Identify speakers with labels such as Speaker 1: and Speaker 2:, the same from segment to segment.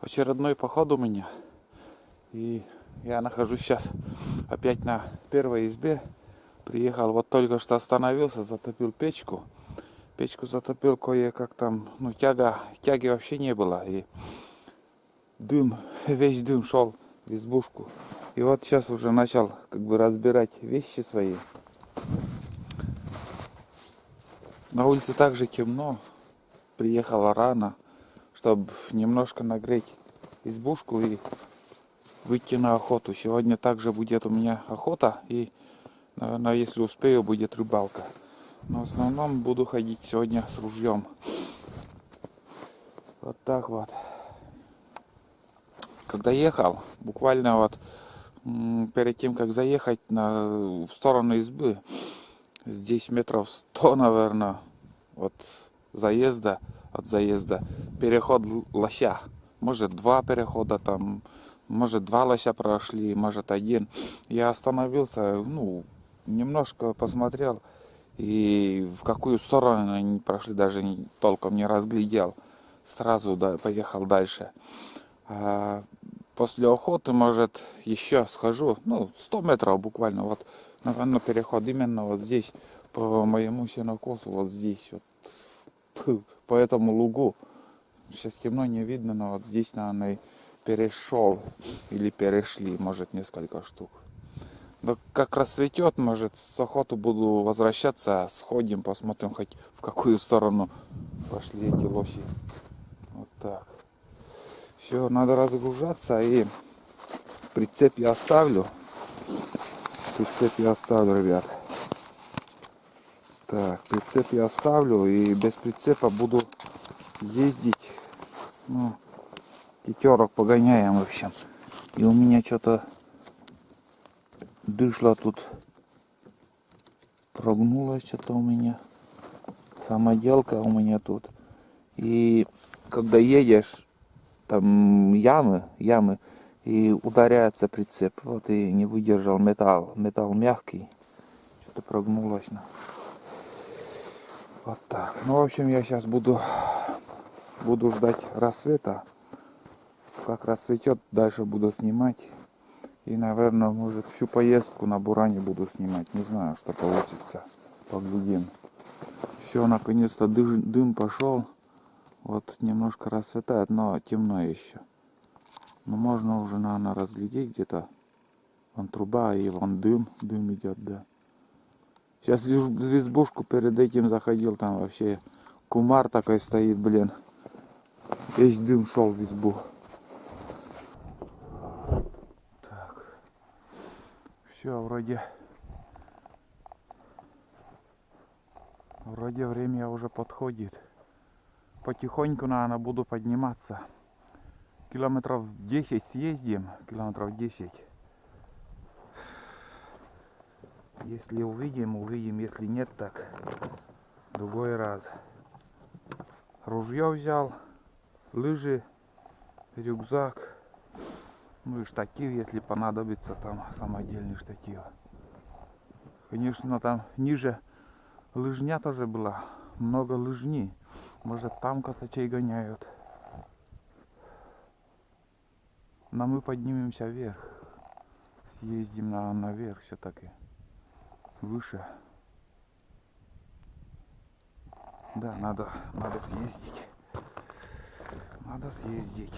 Speaker 1: Очередной поход у меня. И я нахожусь сейчас опять на первой избе. Приехал, вот только что остановился, затопил печку. Печку затопил кое-как там, тяги вообще не было. И дым, весь дым шел в избушку. И вот сейчас уже начал разбирать вещи свои. На улице также темно. Приехала рано, чтобы немножко нагреть избушку и выйти на охоту. Сегодня также будет у меня охота и, наверное, если успею, будет рыбалка. Но в основном буду ходить сегодня с ружьем. Вот так вот. Когда ехал, буквально вот перед тем, как заехать в сторону избы, здесь метров 100, наверное, от заезда, переход лося. Может, 2 перехода там, может, 2 лося прошли, может, 1. Я остановился, немножко посмотрел, и в какую сторону они прошли, даже толком не разглядел. Сразу поехал дальше. А после охоты, может, еще схожу, 100 метров буквально, вот, наверное, переход именно вот здесь, по моему сенокосу, вот здесь, вот, по этому лугу. Сейчас темно, не видно, но вот здесь, наверное, перешел или перешли, может, несколько штук. Но как рассветет, может, с охоты буду возвращаться, сходим, посмотрим, хоть в какую сторону пошли эти лоси. Вот так. Все, надо разгружаться, и прицеп я оставлю. Ребят. Так, прицеп я оставлю, и без прицепа буду ездить. Пятерок погоняем, в общем. И у меня что-то дышло тут. Прогнулось что-то у меня. Самоделка у меня тут. И когда едешь, там ямы, и ударяется прицеп. Вот и не выдержал металл. Металл мягкий. Что-то прогнулось. Вот так. В общем, я сейчас буду ждать рассвета. Как рассветет, дальше буду снимать. И, наверное, может, всю поездку на буране буду снимать. Не знаю, что получится. Поглядим. Все, наконец-то дым пошел. Вот немножко рассветает, но темно еще. Но можно уже, наверное, разглядеть где-то. Вон труба и вон дым идет, да. Сейчас в избушку перед этим заходил, там вообще кумар такой стоит, блин. Весь дым шел в избу. Так. Все, вроде время уже подходит. Потихоньку, наверное, буду подниматься. Километров 10 съездим, километров 10. Если увидим, если нет, так другой раз. Ружье взял, лыжи, рюкзак, и штатив, если понадобится, там самодельный штатив. Конечно, там ниже лыжня тоже была, много лыжни. Может, там косачей гоняют. Но мы поднимемся вверх. Съездим наверх все-таки. Выше. Да, надо съездить. Надо съездить.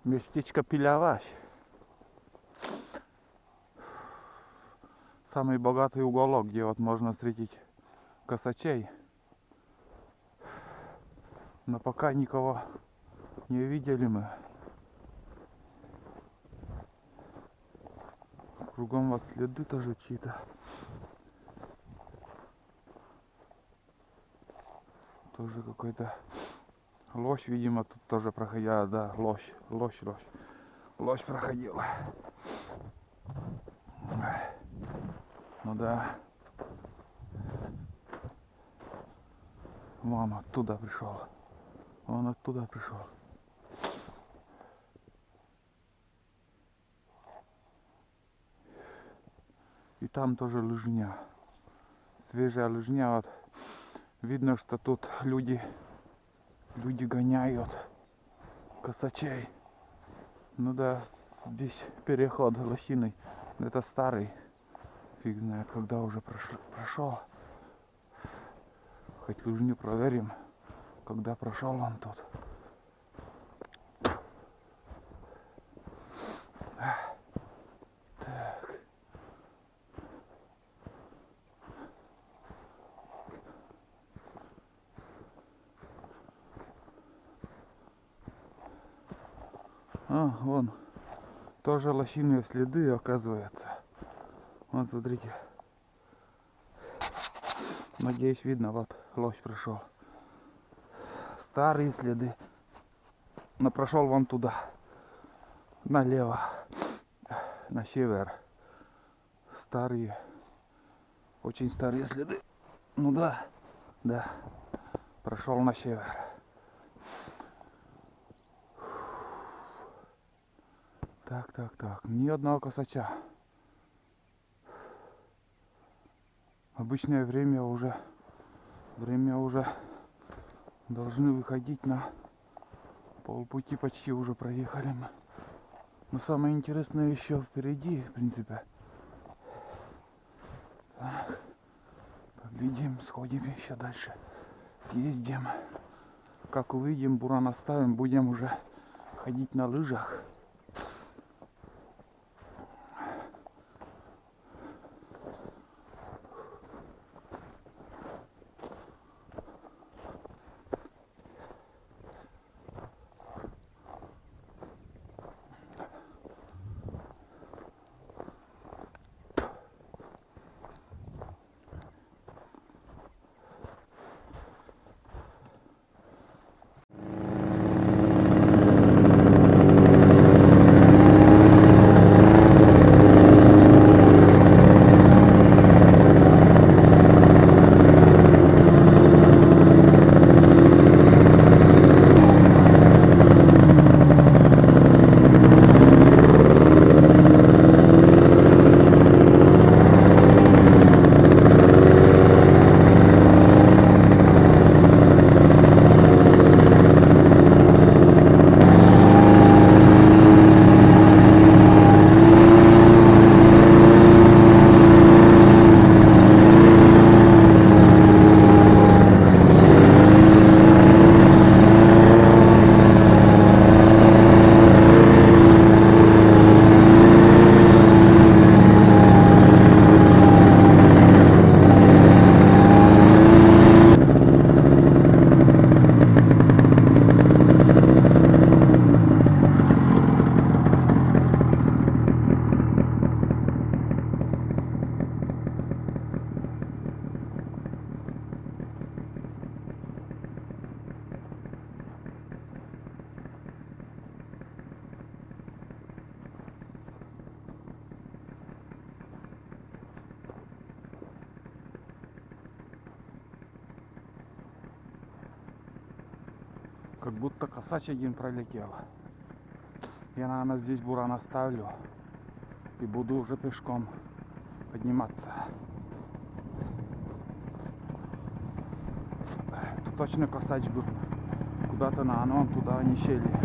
Speaker 1: Местечко Пиляваш. Самый богатый уголок, где вот можно встретить косачей. Но пока никого не видели мы. Кругом вот следы тоже чьи-то. Тоже какой-то лось, видимо, тут тоже проходила. Да, лось проходила. Ну да. Вон оттуда пришел. Он оттуда пришел. И там тоже лыжня. Свежая лыжня. Вот. Видно, что тут люди гоняют косачей. Ну да, здесь переход лосиный. Это старый. Фиг знает, когда уже прошел. Хоть лыжню проверим, когда прошел он тут. Так. Вон тоже лосиные следы, оказывается. Вот смотрите. Надеюсь, видно, вот лось пришел. Старые следы. Но прошел вон туда. Налево. На север. Старые. Очень старые следы. Ну да. Да. Прошел на север. Так. Ни одного косача. Обычное время уже должны выходить на полпути, почти уже проехали мы. Но самое интересное еще впереди, в принципе. Так, поглядим, сходим еще дальше, съездим. Как увидим, буран оставим, будем уже ходить на лыжах. Как будто косач один пролетел. Я, наверное, здесь буран оставлю и буду уже пешком подниматься. Тут точно косач был. Куда-то на он туда не щели.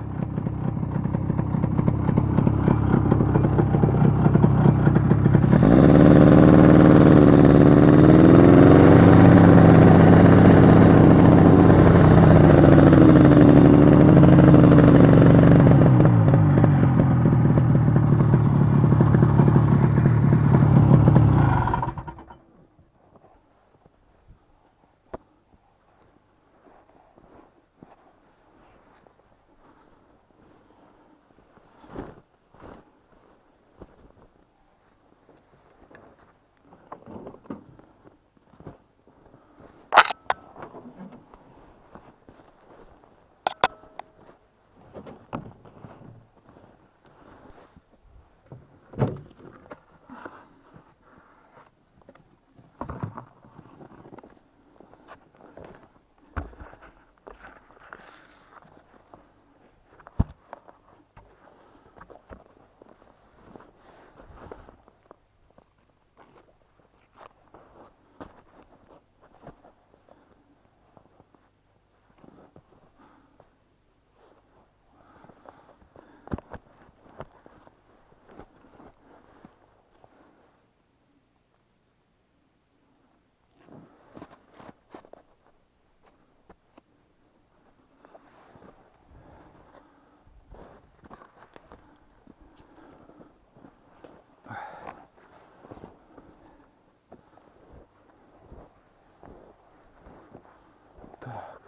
Speaker 1: Так.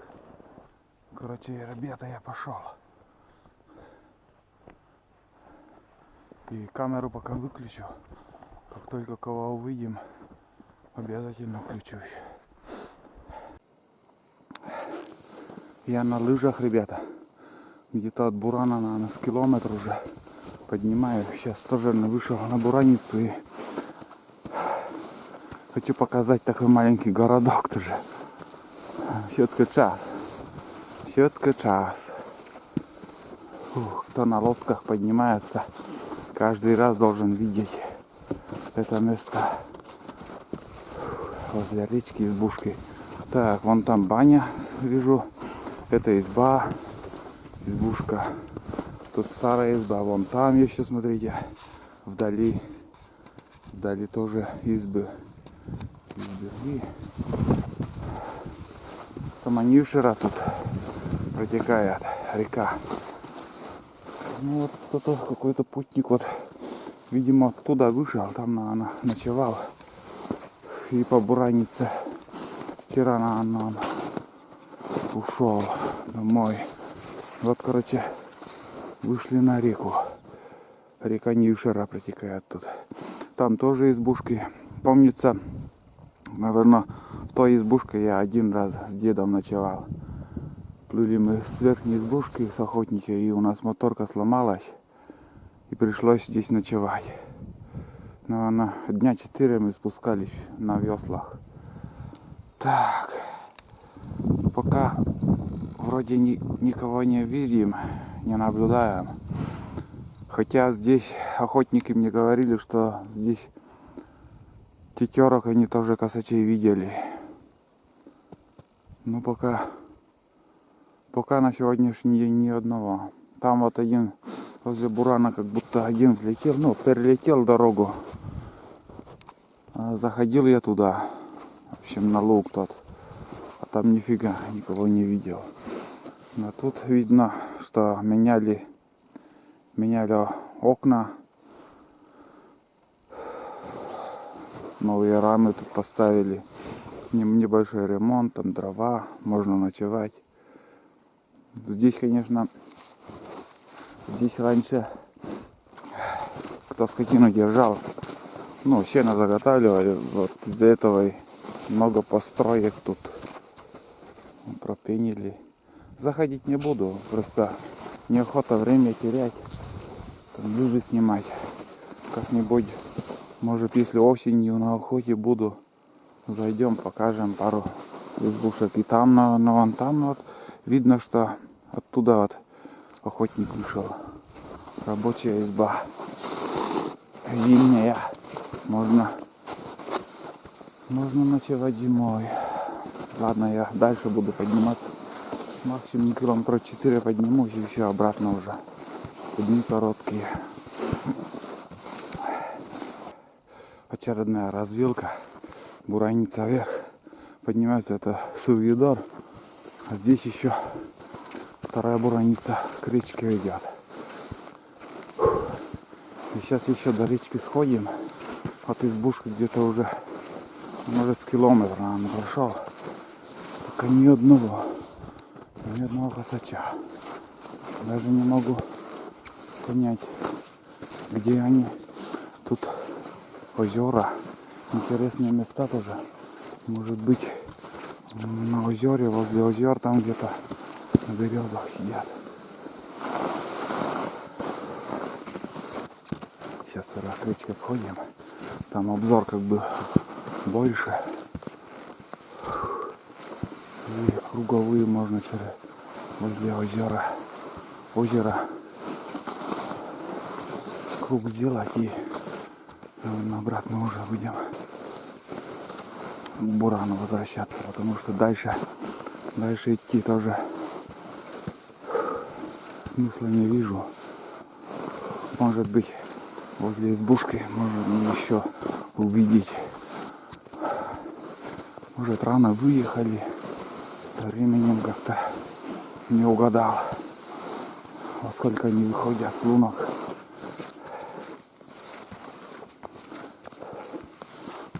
Speaker 1: Короче, ребята, я пошел. И камеру пока выключу. Как только кого увидим, обязательно включусь. Я на лыжах, ребята. Где-то от Бурана, наверное, с километр уже поднимаю. Сейчас тоже вышел на Бураницу и хочу показать такой маленький городок тоже. Щетка час. Щетка час. Кто на лодках поднимается, каждый раз должен видеть это место возле речки избушки. Так, вон там баня, вижу. Это изба, избушка. Тут старая изба, вон там еще, смотрите, вдали тоже избы. И Таманишера тут протекает река. Ну вот кто-то, какой-то путник вот, видимо, оттуда вышел, там, наверное, ночевал. И по Буранице вчера, наверное, он ушел домой. Вот, короче, вышли на реку. Река Нившера протекает тут. Там тоже избушки. Помнится, наверное, в той избушке я один раз с дедом ночевал. Плыли мы с верхней избушки, с охотничьей, и у нас моторка сломалась. И пришлось здесь ночевать. Наверное, дня 4 мы спускались на веслах. Так. Пока вроде никого не видим, не наблюдаем. Хотя здесь охотники мне говорили, что здесь тетерок они тоже косачей видели. Ну пока на сегодняшний день ни одного. Там вот один возле Бурана как будто один взлетел, ну перелетел дорогу. Заходил я туда, в общем на луг тот. А там нифига никого не видел. Но тут видно, что меняли окна. Новые рамы тут поставили. Небольшой ремонт, там дрова, можно ночевать. Здесь, конечно, раньше кто скотину держал, ну, сено заготавливали. Вот из-за этого и много построек тут пропенили. Заходить не буду, просто неохота время терять, там лыжи снимать. Как-нибудь, может, если осенью на охоте буду, зайдем, покажем пару избушек. И там, вон там вот видно, что оттуда вот охотник вышел. Рабочая изба. Зимняя. Можно ночевать зимой. Ладно, я дальше буду подниматься. Максимум километра 4 поднимусь и все обратно уже. Дни короткие. Очередная развилка. Бураница вверх. Поднимается это Сувидор. А здесь еще вторая Бураница к речке ведет. И сейчас еще до речки сходим. От избушки где-то уже, может, с километра, наверное, прошел. Только ни одного косача. Даже не могу понять, где они. Тут озера, интересные места тоже. Может быть, на озере, возле озер, там где-то на березах сидят. Сейчас тогда к речке сходим. Там обзор как бы больше. И круговые можно возле озера круг сделать и обратно уже будем к Бурану возвращаться, потому что дальше идти тоже смысла не вижу. Может быть, возле избушки можно еще увидеть. Может, рано выехали, временем как-то не угадал, во сколько они выходят с лунок.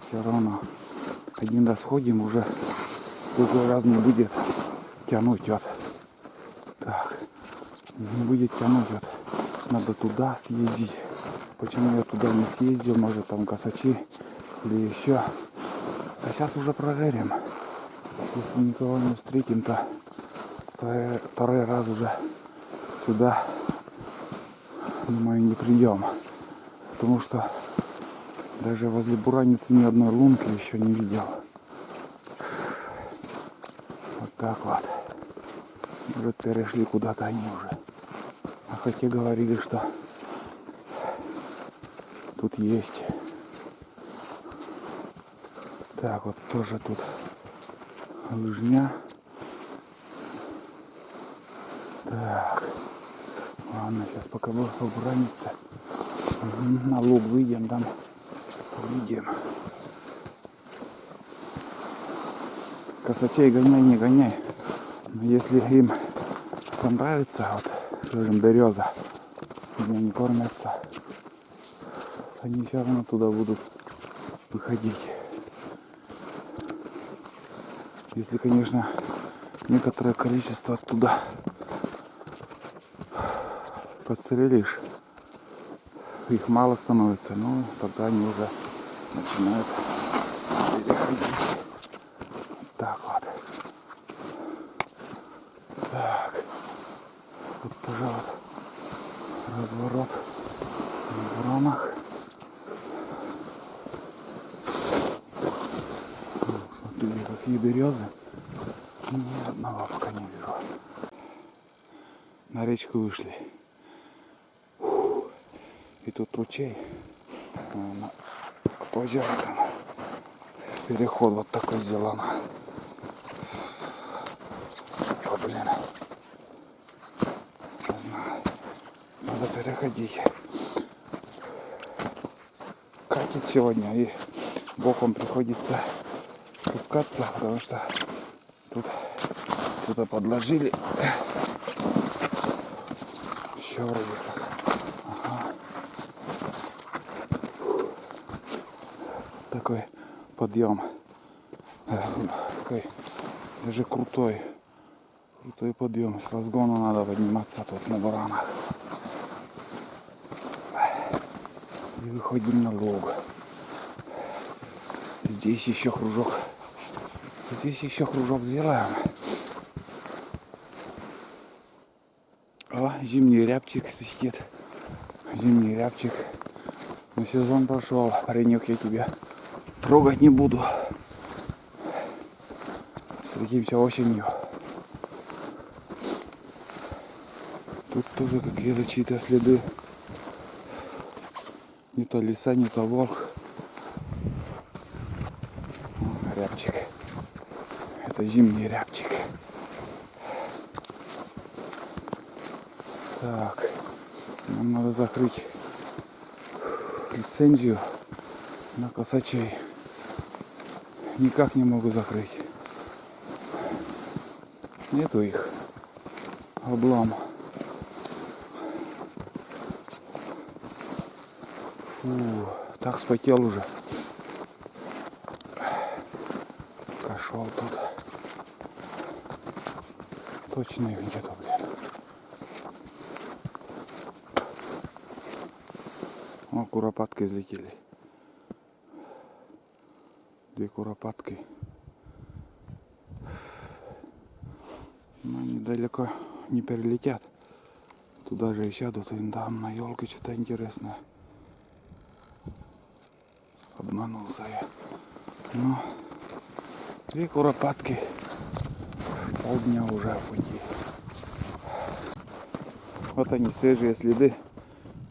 Speaker 1: Все равно один раз ходим, уже другой раз не будет тянуть вот. Так. Не будет тянуть вот. Надо туда съездить. Почему я туда не съездил? Может там косачи или еще. А сейчас уже проверим. Если никого не встретим, то второй раз уже сюда, думаю, не придем. Потому что даже возле Бураницы ни одной лунки еще не видел. Вот так вот. Может, перешли куда-то они уже. А хотя говорили, что тут есть. Так, вот тоже тут лыжня. Так. Ладно, сейчас пока буду Бураница. На луг выйдем, там увидим. Косачей гоняй, не гоняй. Но если им понравится, вот, скажем, береза, где они кормятся, они все равно туда будут выходить. Если, конечно, некоторое количество туда подстрелишь, их мало становится, но тогда они уже начинают переходить. Вот так вот. Так. Тут тоже вот разворот на буранах. Смотрите, какие березы. Ни одного пока не вижу. На речку вышли. И тут ручей. Озеро там. Переход вот такой сделан. О, блин. Не знаю. Надо переходить. Катит сегодня и боком приходится спускаться, потому что тут что-то подложили. Еще вроде как. Ага. Такой подъем. Такой даже крутой подъем. С разгона надо подниматься тут на буранах. И выходим на луг. Здесь еще кружок. Здесь еще кружок сделаем. О, зимний рябчик свистит. Зимний рябчик. Но сезон прошел. Паренек, я тебя трогать не буду. Встретимся осенью. Тут тоже какие-то чьи-то следы. Не то лиса, не то волк. Рябчик. Это зимний рябчик. Так. Нам надо закрыть лицензию на косачей. Никак не могу закрыть. Нету их. Облом. Фу, так спотел уже. Пошел тут. Точно их где-то, блин. О, куропатки взлетели. 2 куропатки. Но они далеко не перелетят. Туда же и сядут, и там на елке что-то интересное. Обманулся я. Но 2 куропатки. Полдня уже в пути. Вот они, свежие следы.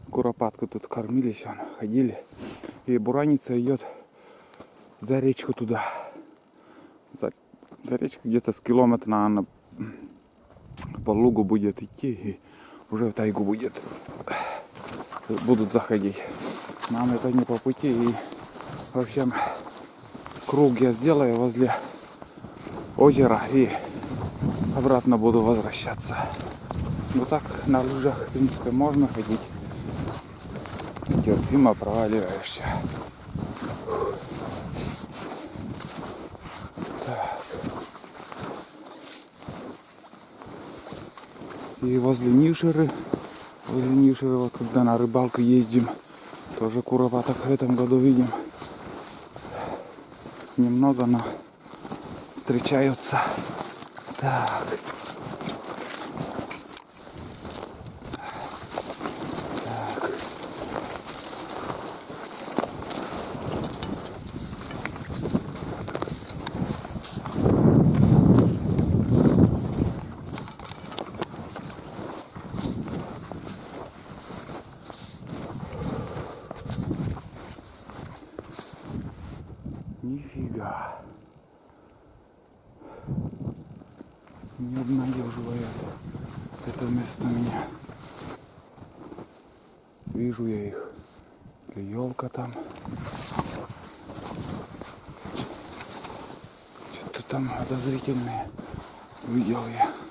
Speaker 1: Куропатку тут кормились, ходили. И бураница идет за речку туда. За речку где-то с километра, наверное, по лугу будет идти. И уже в тайгу будут заходить. Нам это не по пути. И в общем, круг я сделаю возле озера и обратно буду возвращаться. Ну так на лыжах, в принципе, можно ходить. Терпимо проваливаешься. Так. И возле Нишеры, вот когда на рыбалку ездим, тоже куропаток в этом году видим. Немного, но встречаются. Так. Нифига. Не обнадеживает это место меня. Вижу я их. Елка там. Что-то там подозрительное. Видел я.